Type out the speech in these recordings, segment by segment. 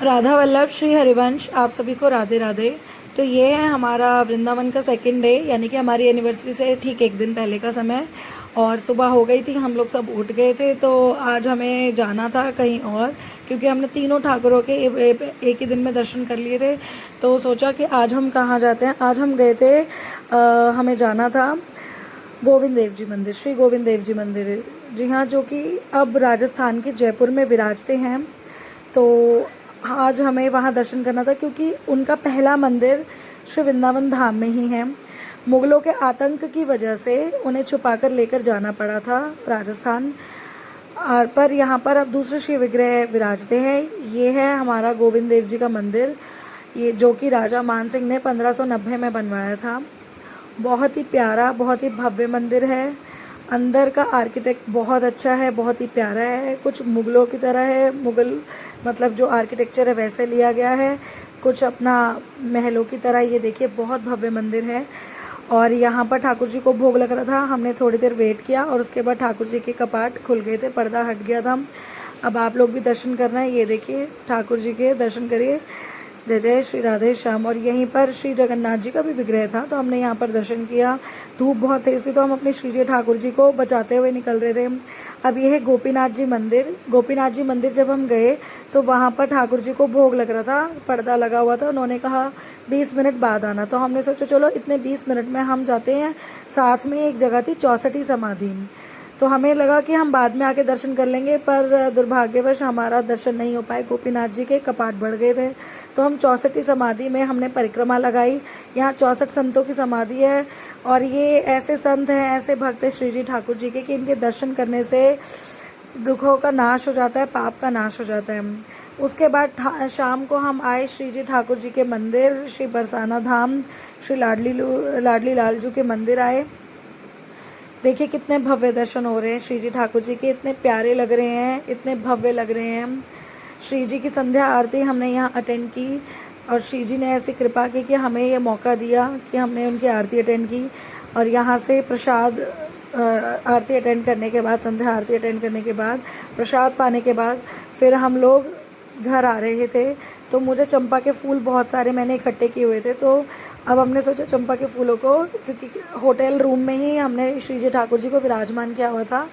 राधा वल्लभ श्री हरिवंश, आप सभी को राधे राधे। तो ये है हमारा वृंदावन का सेकंड डे, यानी कि हमारी एनिवर्सरी से ठीक एक दिन पहले का समय। और सुबह हो गई थी, हम लोग सब उठ गए थे। तो आज हमें जाना था कहीं और, क्योंकि हमने तीनों ठाकुरों के एक ही दिन में दर्शन कर लिए थे। तो सोचा कि आज हम कहाँ जाते हैं। आज हम गए थे, हमें जाना था गोविंद देव जी मंदिर, श्री गोविंद देव जी मंदिर। जी हाँ, जो कि अब राजस्थान के जयपुर में विराजते हैं। तो आज हमें वहाँ दर्शन करना था, क्योंकि उनका पहला मंदिर श्री वृंदावन धाम में ही है। मुगलों के आतंक की वजह से उन्हें छुपाकर लेकर जाना पड़ा था राजस्थान। और पर यहाँ पर अब दूसरे शिव विग्रह विराजते हैं। ये है हमारा गोविंद देव जी का मंदिर, ये जो कि राजा मान सिंह ने 1590 में बनवाया था। बहुत ही प्यारा, बहुत ही भव्य मंदिर है। अंदर का आर्किटेक्ट बहुत अच्छा है, बहुत ही प्यारा है। कुछ मुगलों की तरह है, मुगल मतलब जो आर्किटेक्चर है वैसे लिया गया है, कुछ अपना महलों की तरह। ये देखिए, बहुत भव्य मंदिर है। और यहाँ पर ठाकुर जी को भोग लग रहा था। हमने थोड़ी देर वेट किया और उसके बाद ठाकुर जी के कपाट खुल गए थे, पर्दा हट गया था। अब आप लोग भी दर्शन करना है। ये देखिए, ठाकुर जी के दर्शन करिए। जय जय श्री राधे श्याम। और यहीं पर श्री जगन्नाथ जी का भी विग्रह था, तो हमने यहाँ पर दर्शन किया। धूप बहुत तेज थी, तो हम अपने श्री जी ठाकुर जी को बचाते हुए निकल रहे थे। अब ये है गोपीनाथ जी मंदिर। गोपीनाथ जी मंदिर जब हम गए तो वहाँ पर ठाकुर जी को भोग लग रहा था, पर्दा लगा हुआ था। उन्होंने कहा 20 मिनट बाद आना, तो हमने सोचा चलो इतने 20 मिनट में हम जाते हैं। साथ में एक जगह थी 64 समाधि, तो हमें लगा कि हम बाद में आके दर्शन कर लेंगे, पर दुर्भाग्यवश हमारा दर्शन नहीं हो पाए। गोपीनाथ जी के कपाट बढ़ गए थे। तो हम 64 समाधि में हमने परिक्रमा लगाई। यहाँ 64 संतों की समाधि है, और ये ऐसे संत हैं, ऐसे भक्त हैं श्री जी ठाकुर जी के, कि इनके दर्शन करने से दुखों का नाश हो जाता है, पाप का नाश हो जाता है। उसके बाद शाम को हम आए श्री जी ठाकुर जी के मंदिर, श्री बरसाना धाम, श्री लाडली लाल जी के मंदिर आए। देखिए कितने भव्य दर्शन हो रहे हैं श्री जी ठाकुर जी के, इतने प्यारे लग रहे हैं, इतने भव्य लग रहे हैं। श्री जी की संध्या आरती हमने यहाँ अटेंड की, और श्री जी ने ऐसी कृपा की कि हमें ये मौका दिया कि हमने उनकी आरती अटेंड की। और यहाँ से प्रसाद, आरती अटेंड करने के बाद, संध्या आरती अटेंड करने के बाद, प्रसाद पाने के बाद फिर हम लोग घर आ रहे थे। तो मुझे चंपा के फूल बहुत सारे मैंने इकट्ठे किए हुए थे, तो अब हमने सोचा चंपा के फूलों को, क्योंकि होटल रूम में ही हमने श्री जी ठाकुर जी को विराजमान किया हुआ था,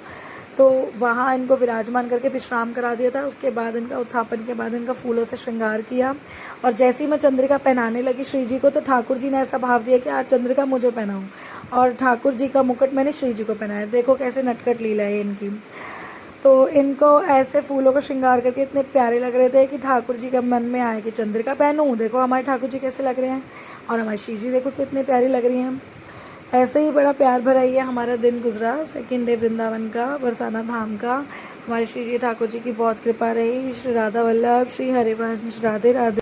तो वहाँ इनको विराजमान करके विश्राम करा दिया था। उसके बाद इनका उत्थापन के बाद इनका फूलों से श्रृंगार किया। और जैसे ही मैं चंद्रिका पहनाने लगी श्री जी को, तो ठाकुर जी ने ऐसा भाव दिया कि आज चंद्रिका मुझे पहनाऊँ, और ठाकुर जी का मुकुट मैंने श्री जी को पहनाया। देखो कैसे नटखट लीला है इनकी। तो इनको ऐसे फूलों का श्रृंगार करके इतने प्यारे लग रहे थे कि ठाकुर जी का मन में आया कि चंद्रिका पहनूं। देखो हमारे ठाकुर जी कैसे लग रहे हैं, और हमारी श्री जी देखो कितनी प्यारी लग रही हैं। ऐसे ही बड़ा प्यार भरा ये हमारा दिन गुजरा, सेकंड डे वृंदावन का, बरसाना धाम का। हमारे श्री जी ठाकुर जी की बहुत कृपा रही। श्री राधा वल्लभ श्री हरिवंश, राधे राधे।